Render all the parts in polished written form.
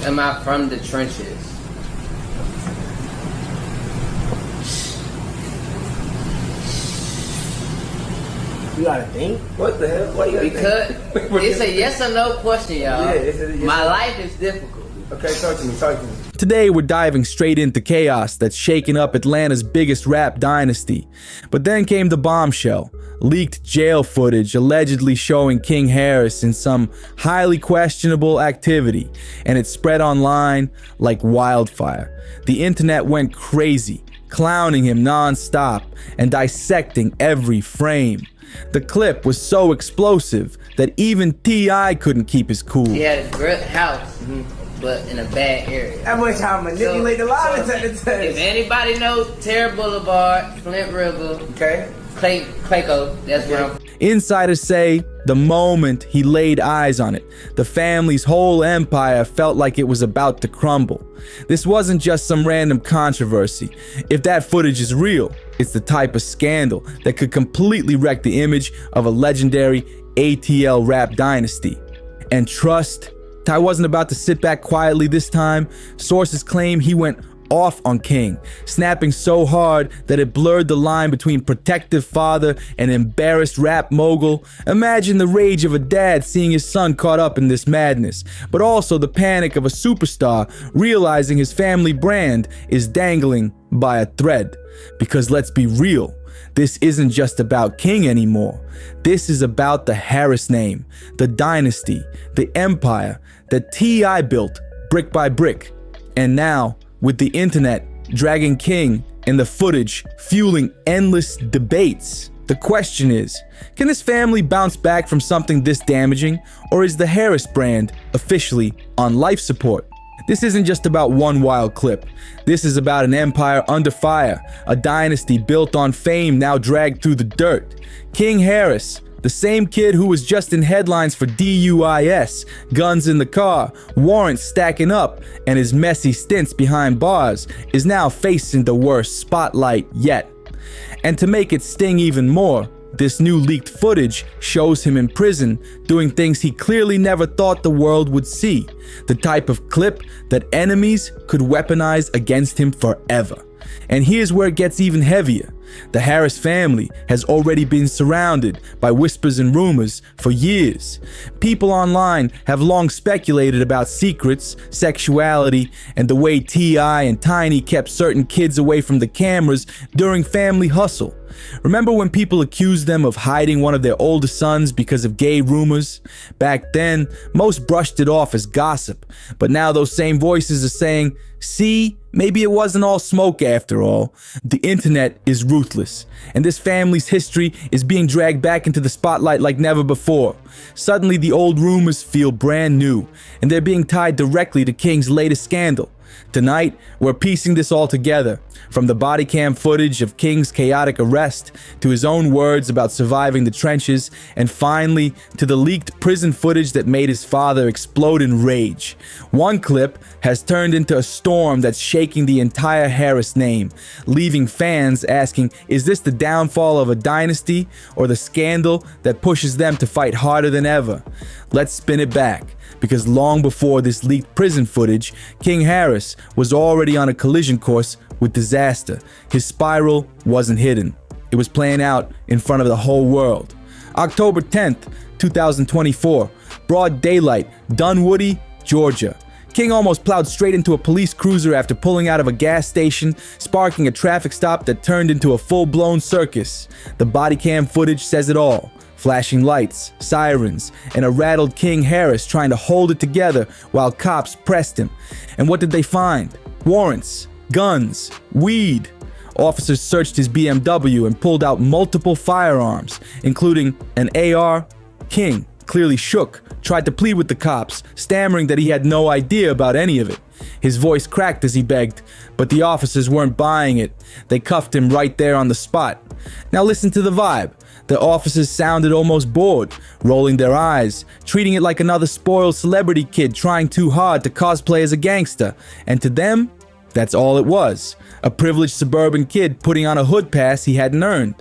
am I from the trenches? You gotta think. What the hell? Why you gotta Because think? it's a yes or no question, y'all. Yeah, it's a yes My or no. life is difficult. Okay, talk to me. Today we're diving straight into chaos that's shaken up Atlanta's biggest rap dynasty. But then came the bombshell. Leaked jail footage allegedly showing King Harris in some highly questionable activity, and it spread online like wildfire. The internet went crazy, clowning him non-stop and dissecting every frame. The clip was so explosive that even T.I. couldn't keep his cool. He had a great house, but in a bad area. That much how I manipulate the line at the If test. anybody knows Terra Boulevard, Flint River, Okay. Clayco, that's where I'm. Insiders say the moment he laid eyes on it, the family's whole empire felt like it was about to crumble. This wasn't just some random controversy. If that footage is real, it's the type of scandal that could completely wreck the image of a legendary ATL rap dynasty. And trust, Ty wasn't about to sit back quietly this time. Sources claim he went off on King, snapping so hard that it blurred the line between protective father and embarrassed rap mogul. Imagine the rage of a dad seeing his son caught up in this madness, but also the panic of a superstar realizing his family brand is dangling by a thread. Because let's be real, this isn't just about King anymore. This is about the Harris name, the dynasty, the empire that T.I. built brick by brick. And now, with the internet dragging King and the footage fueling endless debates, the question is, can this family bounce back from something this damaging, or is the Harris brand officially on life support? This isn't just about one wild clip. This is about an empire under fire, a dynasty built on fame now dragged through the dirt. King Harris, the same kid who was just in headlines for DUIs, guns in the car, warrants stacking up, and his messy stints behind bars, is now facing the worst spotlight yet. And to make it sting even more, this new leaked footage shows him in prison doing things he clearly never thought the world would see. The type of clip that enemies could weaponize against him forever. And here's where it gets even heavier. The Harris family has already been surrounded by whispers and rumors for years. People online have long speculated about secrets, sexuality, and the way T.I. and Tiny kept certain kids away from the cameras during family hustle. Remember when people accused them of hiding one of their older sons because of gay rumors? Back then, most brushed it off as gossip, but now those same voices are saying, see, maybe it wasn't all smoke after all. The internet is ruthless, and this family's history is being dragged back into the spotlight like never before. Suddenly, the old rumors feel brand new, and they're being tied directly to King's latest scandal. Tonight, we're piecing this all together, from the body cam footage of King's chaotic arrest, to his own words about surviving the trenches, and finally, to the leaked prison footage that made his father explode in rage. One clip has turned into a storm that's shaking the entire Harris name, leaving fans asking, is this the downfall of a dynasty, or the scandal that pushes them to fight harder than ever? Let's spin it back, because long before this leaked prison footage, King Harris was already on a collision course with disaster. His spiral wasn't hidden. It was playing out in front of the whole world. October 10th, 2024, broad daylight, Dunwoody, Georgia. King almost plowed straight into a police cruiser after pulling out of a gas station, sparking a traffic stop that turned into a full-blown circus. The body cam footage says it all. Flashing lights, sirens, and a rattled King Harris trying to hold it together while cops pressed him. And what did they find? Warrants, guns, weed. Officers searched his BMW and pulled out multiple firearms, including an AR. King, clearly shook, tried to plead with the cops, stammering that he had no idea about any of it. His voice cracked as he begged, but the officers weren't buying it. They cuffed him right there on the spot. Now listen to the vibe. The officers sounded almost bored, rolling their eyes, treating it like another spoiled celebrity kid trying too hard to cosplay as a gangster. And to them, that's all it was. A privileged suburban kid putting on a hood pass he hadn't earned.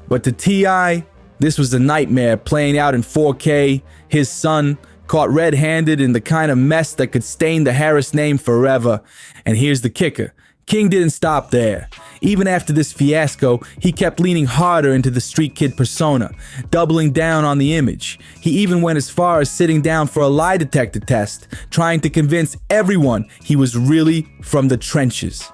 But to T.I., this was a nightmare playing out in 4K, his son caught red-handed in the kind of mess that could stain the Harris name forever. And here's the kicker. King didn't stop there. Even after this fiasco, he kept leaning harder into the street kid persona, doubling down on the image. He even went as far as sitting down for a lie detector test, trying to convince everyone he was really from the trenches.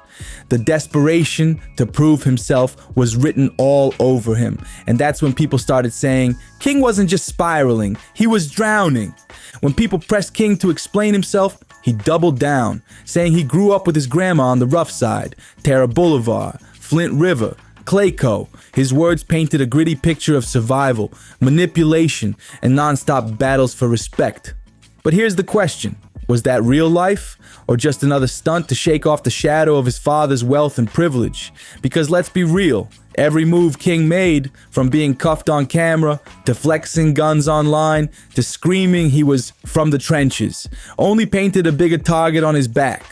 The desperation to prove himself was written all over him, and that's when people started saying King wasn't just spiraling, he was drowning. When people pressed King to explain himself, he doubled down, saying he grew up with his grandma on the rough side, Terra Boulevard, Flint River, Clayco. His words painted a gritty picture of survival, manipulation, and non-stop battles for respect. But here's the question. Was that real life, or just another stunt to shake off the shadow of his father's wealth and privilege? Because let's be real, every move King made, from being cuffed on camera, to flexing guns online, to screaming he was from the trenches, only painted a bigger target on his back.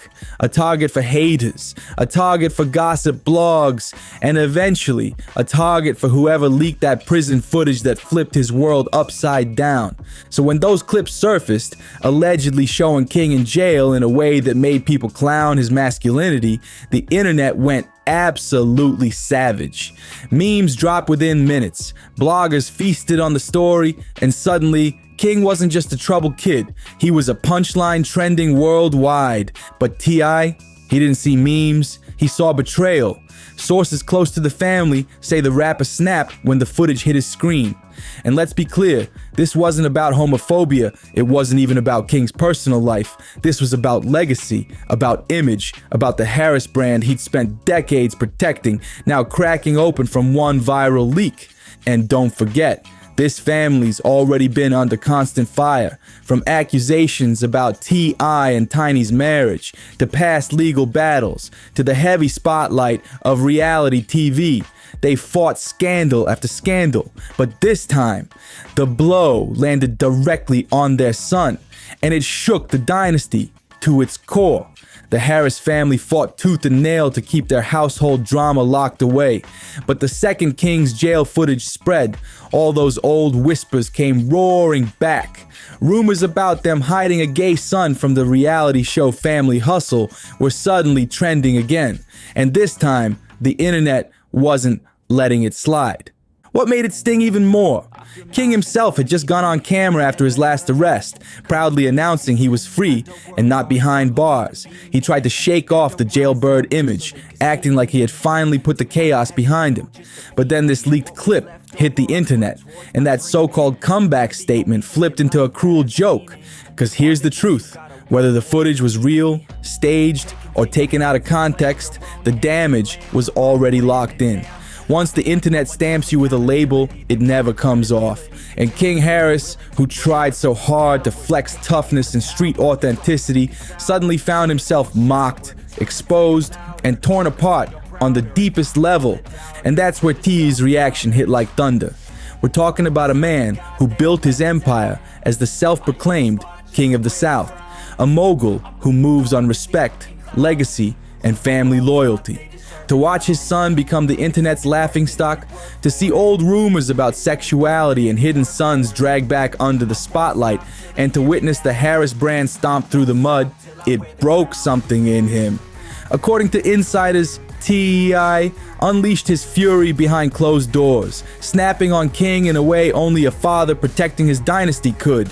A target for haters, a target for gossip blogs, and eventually a target for whoever leaked that prison footage that flipped his world upside down. So when those clips surfaced, allegedly showing King in jail in a way that made people clown his masculinity, the internet went absolutely savage. Memes dropped within minutes, bloggers feasted on the story, and suddenly, King wasn't just a troubled kid, he was a punchline trending worldwide. But T.I., he didn't see memes, he saw betrayal. Sources close to the family say the rapper snapped when the footage hit his screen. And let's be clear, this wasn't about homophobia, it wasn't even about King's personal life. This was about legacy, about image, about the Harris brand he'd spent decades protecting, now cracking open from one viral leak. And don't forget, this family's already been under constant fire, from accusations about T.I. and Tiny's marriage, to past legal battles, to the heavy spotlight of reality TV. They fought scandal after scandal, but this time, the blow landed directly on their son, and it shook the dynasty to its core. The Harris family fought tooth and nail to keep their household drama locked away. But the second King's jail footage spread, all those old whispers came roaring back. Rumors about them hiding a gay son from the reality show Family Hustle were suddenly trending again. And this time, the internet wasn't letting it slide. What made it sting even more? King himself had just gone on camera after his last arrest, proudly announcing he was free and not behind bars. He tried to shake off the jailbird image, acting like he had finally put the chaos behind him. But then this leaked clip hit the internet, and that so-called comeback statement flipped into a cruel joke. Because here's the truth. Whether the footage was real, staged, or taken out of context, the damage was already locked in. Once the internet stamps you with a label, it never comes off. And King Harris, who tried so hard to flex toughness and street authenticity, suddenly found himself mocked, exposed, and torn apart on the deepest level. And that's where T's reaction hit like thunder. We're talking about a man who built his empire as the self-proclaimed King of the South, a mogul who moves on respect, legacy, and family loyalty. To watch his son become the internet's laughingstock, to see old rumors about sexuality and hidden sons dragged back under the spotlight, and to witness the Harris brand stomp through the mud, it broke something in him. According to insiders, T.I. unleashed his fury behind closed doors, snapping on King in a way only a father protecting his dynasty could.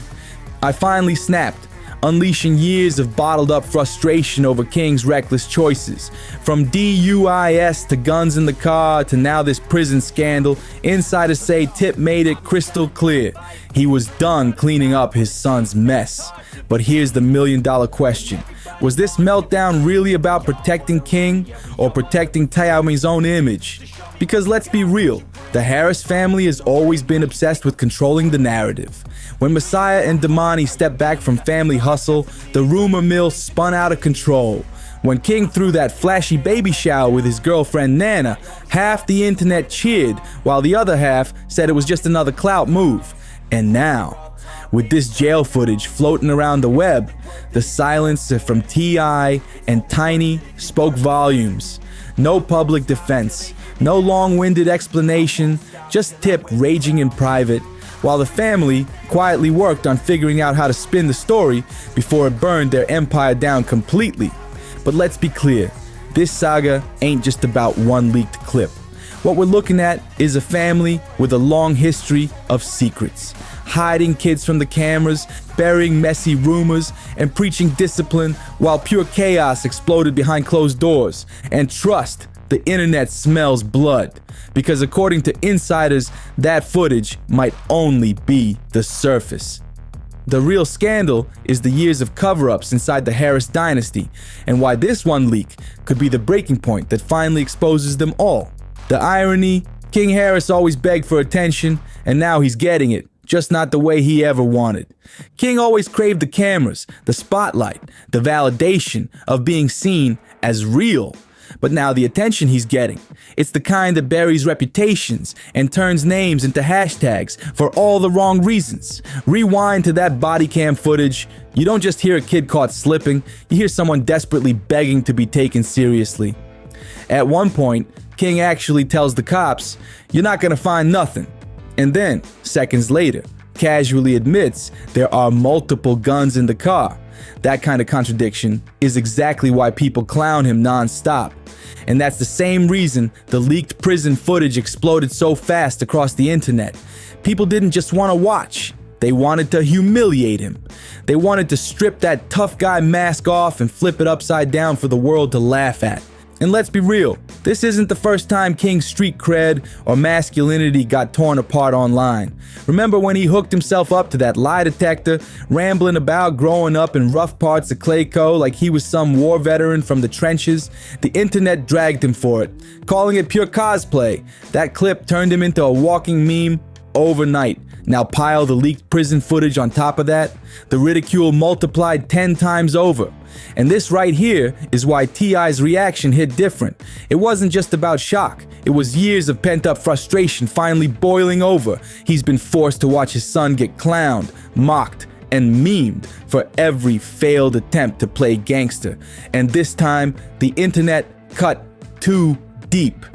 I finally snapped, unleashing years of bottled-up frustration over King's reckless choices. From DUIs to guns in the car to now this prison scandal, insiders say Tip made it crystal clear. He was done cleaning up his son's mess. But here's the million-dollar question. Was this meltdown really about protecting King or protecting Tayame's own image? Because let's be real, the Harris family has always been obsessed with controlling the narrative. When Messiah and Damani stepped back from Family Hustle, the rumor mill spun out of control. When King threw that flashy baby shower with his girlfriend Nana, half the internet cheered, while the other half said it was just another clout move. And now, with this jail footage floating around the web, the silence from T.I. and Tiny spoke volumes. No public defense, no long-winded explanation, just Tip raging in private. while the family quietly worked on figuring out how to spin the story before it burned their empire down completely. But let's be clear, this saga ain't just about one leaked clip. What we're looking at is a family with a long history of secrets, hiding kids from the cameras, burying messy rumors, and preaching discipline while pure chaos exploded behind closed doors. And trust, the internet smells blood, because according to insiders, that footage might only be the surface. The real scandal is the years of cover-ups inside the Harris dynasty, and why this one leak could be the breaking point that finally exposes them all. The irony, King Harris always begged for attention, and now he's getting it, just not the way he ever wanted. King always craved the cameras, the spotlight, the validation of being seen as real. But now the attention he's getting, it's the kind that buries reputations and turns names into hashtags for all the wrong reasons. Rewind to that body cam footage. You don't just hear a kid caught slipping, you hear someone desperately begging to be taken seriously. At one point, King actually tells the cops, "You're not gonna find nothing." And then, seconds later, casually admits there are multiple guns in the car. That kind of contradiction is exactly why people clown him non-stop. And that's the same reason the leaked prison footage exploded so fast across the internet. People didn't just want to watch, they wanted to humiliate him. They wanted to strip that tough guy mask off and flip it upside down for the world to laugh at. And let's be real, this isn't the first time King's street cred or masculinity got torn apart online. Remember when he hooked himself up to that lie detector, rambling about growing up in rough parts of Clayco like he was some war veteran from the trenches? The internet dragged him for it, calling it pure cosplay. That clip turned him into a walking meme overnight. Now pile the leaked prison footage on top of that, the ridicule multiplied 10 times over. And this right here is why T.I.'s reaction hit different. It wasn't just about shock, it was years of pent-up frustration finally boiling over. He's been forced to watch his son get clowned, mocked, and memed for every failed attempt to play gangster. And this time, the internet cut too deep.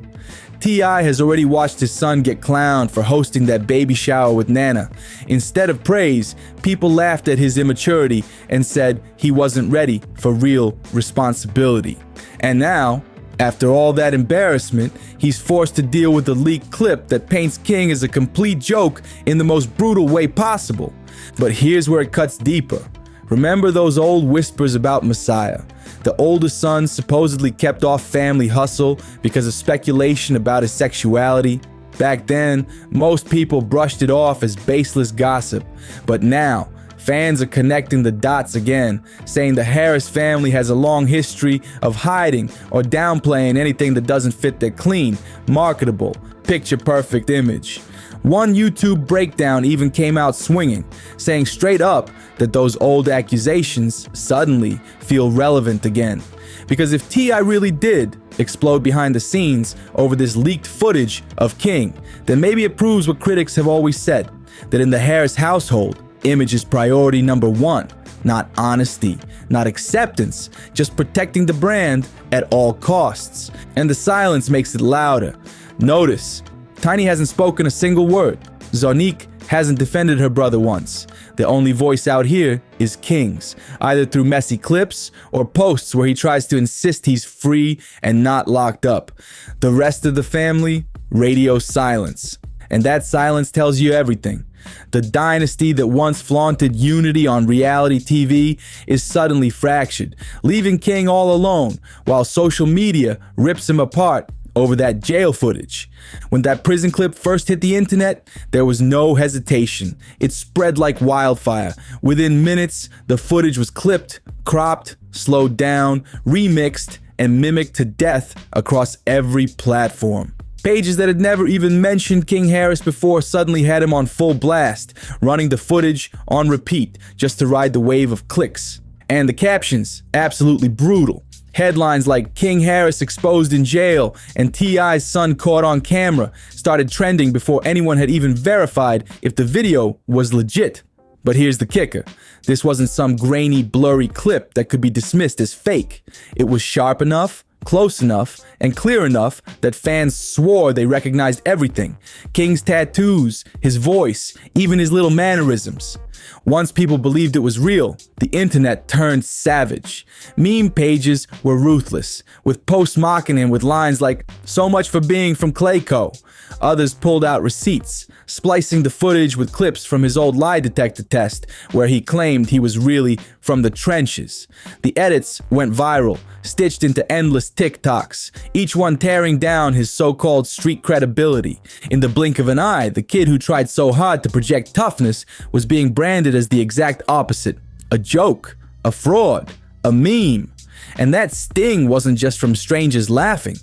T.I. has already watched his son get clowned for hosting that baby shower with Nana. Instead of praise, people laughed at his immaturity and said he wasn't ready for real responsibility. And now, after all that embarrassment, he's forced to deal with the leaked clip that paints King as a complete joke in the most brutal way possible. But here's where it cuts deeper. Remember those old whispers about Messiah? The older son supposedly kept off family hustle because of speculation about his sexuality. Back then, most people brushed it off as baseless gossip. But now, fans are connecting the dots again, saying the Harris family has a long history of hiding or downplaying anything that doesn't fit their clean, marketable, picture-perfect image. One YouTube breakdown even came out swinging, saying straight up that those old accusations suddenly feel relevant again. Because if T.I. really did explode behind the scenes over this leaked footage of King, then maybe it proves what critics have always said, that in the Harris household, image is priority number one. Not honesty, not acceptance, just protecting the brand at all costs. And the silence makes it louder. Notice, Tiny hasn't spoken a single word. Zonique hasn't defended her brother once. The only voice out here is King's, either through messy clips or posts where he tries to insist he's free and not locked up. The rest of the family, radio silence. And that silence tells you everything. The dynasty that once flaunted unity on reality TV is suddenly fractured, leaving King all alone while social media rips him apart over that jail footage. When that prison clip first hit the internet, there was no hesitation. It spread like wildfire. Within minutes, the footage was clipped, cropped, slowed down, remixed, and mimicked to death across every platform. Pages that had never even mentioned King Harris before suddenly had him on full blast, running the footage on repeat just to ride the wave of clicks. And the captions, absolutely brutal. Headlines like King Harris exposed in jail and T.I.'s son caught on camera started trending before anyone had even verified if the video was legit. But here's the kicker. This wasn't some grainy, blurry clip that could be dismissed as fake. It was sharp enough, close enough and clear enough that fans swore they recognized everything. King's tattoos, his voice, even his little mannerisms. Once people believed it was real, the internet turned savage. Meme pages were ruthless, with posts mocking him with lines like, "So much for being from Clayco." Others pulled out receipts, splicing the footage with clips from his old lie detector test, where he claimed he was really from the trenches. The edits went viral, stitched into endless TikToks, each one tearing down his so-called street credibility. In the blink of an eye, the kid who tried so hard to project toughness was being branded as the exact opposite. A joke, a fraud, a meme. And that sting wasn't just from strangers laughing.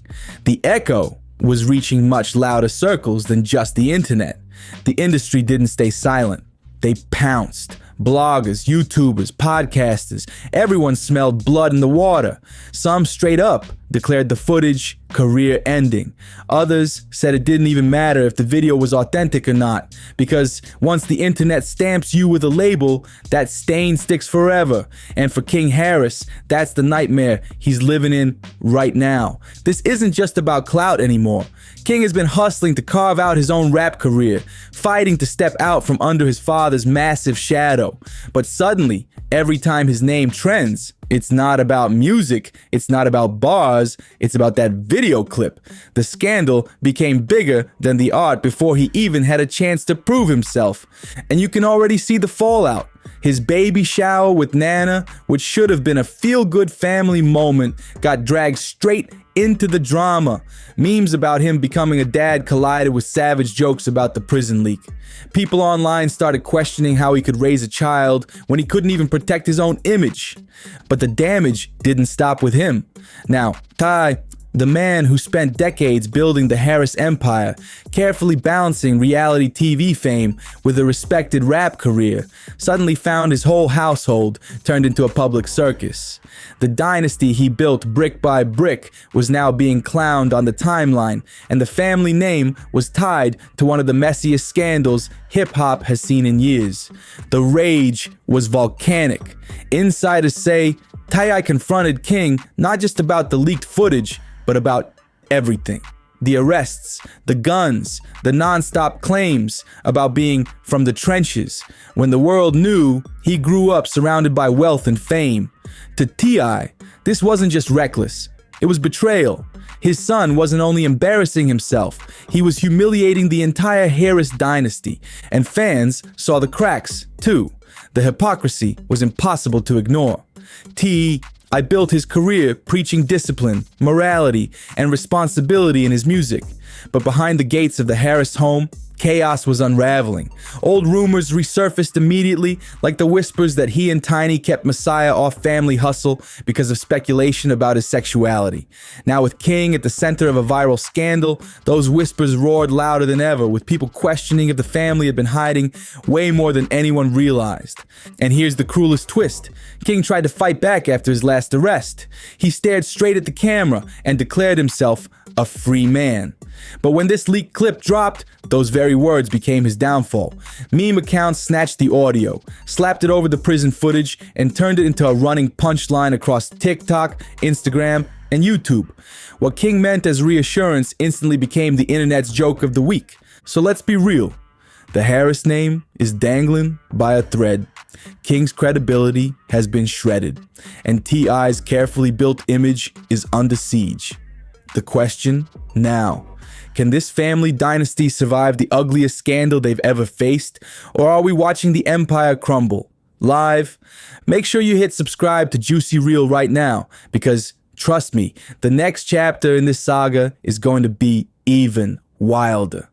The echo was reaching much louder circles than just the internet. The industry didn't stay silent. They pounced. Bloggers, YouTubers, podcasters, everyone smelled blood in the water. Some straight up declared the footage career ending. Others said it didn't even matter if the video was authentic or not, because once the internet stamps you with a label, that stain sticks forever. And for King Harris, that's the nightmare he's living in right now. This isn't just about clout anymore. King has been hustling to carve out his own rap career, fighting to step out from under his father's massive shadow. But suddenly, every time his name trends, it's not about music, it's not about bars, it's about that video clip. The scandal became bigger than the art before he even had a chance to prove himself. And you can already see the fallout. His baby shower with Nana, which should have been a feel-good family moment, got dragged straight into the drama. Memes about him becoming a dad collided with savage jokes about the prison leak. People online started questioning how he could raise a child when he couldn't even protect his own image. But the damage didn't stop with him. Now, Ty, the man who spent decades building the Harris empire, carefully balancing reality TV fame with a respected rap career, suddenly found his whole household turned into a public circus. The dynasty he built brick by brick was now being clowned on the timeline, and the family name was tied to one of the messiest scandals hip-hop has seen in years. The rage was volcanic. Insiders say Ty confronted King not just about the leaked footage, but about everything. The arrests, the guns, the non-stop claims about being from the trenches. When the world knew, he grew up surrounded by wealth and fame. To T.I., this wasn't just reckless, it was betrayal. His son wasn't only embarrassing himself, he was humiliating the entire Harris dynasty. And fans saw the cracks, too. The hypocrisy was impossible to ignore. I built his career preaching discipline, morality, and responsibility in his music. But behind the gates of the Harris home, chaos was unraveling. Old rumors resurfaced immediately, like the whispers that he and Tiny kept Messiah off family hustle because of speculation about his sexuality. Now with King at the center of a viral scandal, those whispers roared louder than ever, with people questioning if the family had been hiding way more than anyone realized. And here's the cruelest twist. King tried to fight back after his last arrest. He stared straight at the camera and declared himself a free man. But when this leaked clip dropped, those very words became his downfall. Meme accounts snatched the audio, slapped it over the prison footage, and turned it into a running punchline across TikTok, Instagram, and YouTube. What King meant as reassurance instantly became the internet's joke of the week. So let's be real. The Harris name is dangling by a thread. King's credibility has been shredded, and T.I.'s carefully built image is under siege. The question now: can this family dynasty survive the ugliest scandal they've ever faced? Or are we watching the empire crumble? Live? Make sure you hit subscribe to Juicy Reel right now, because trust me, the next chapter in this saga is going to be even wilder.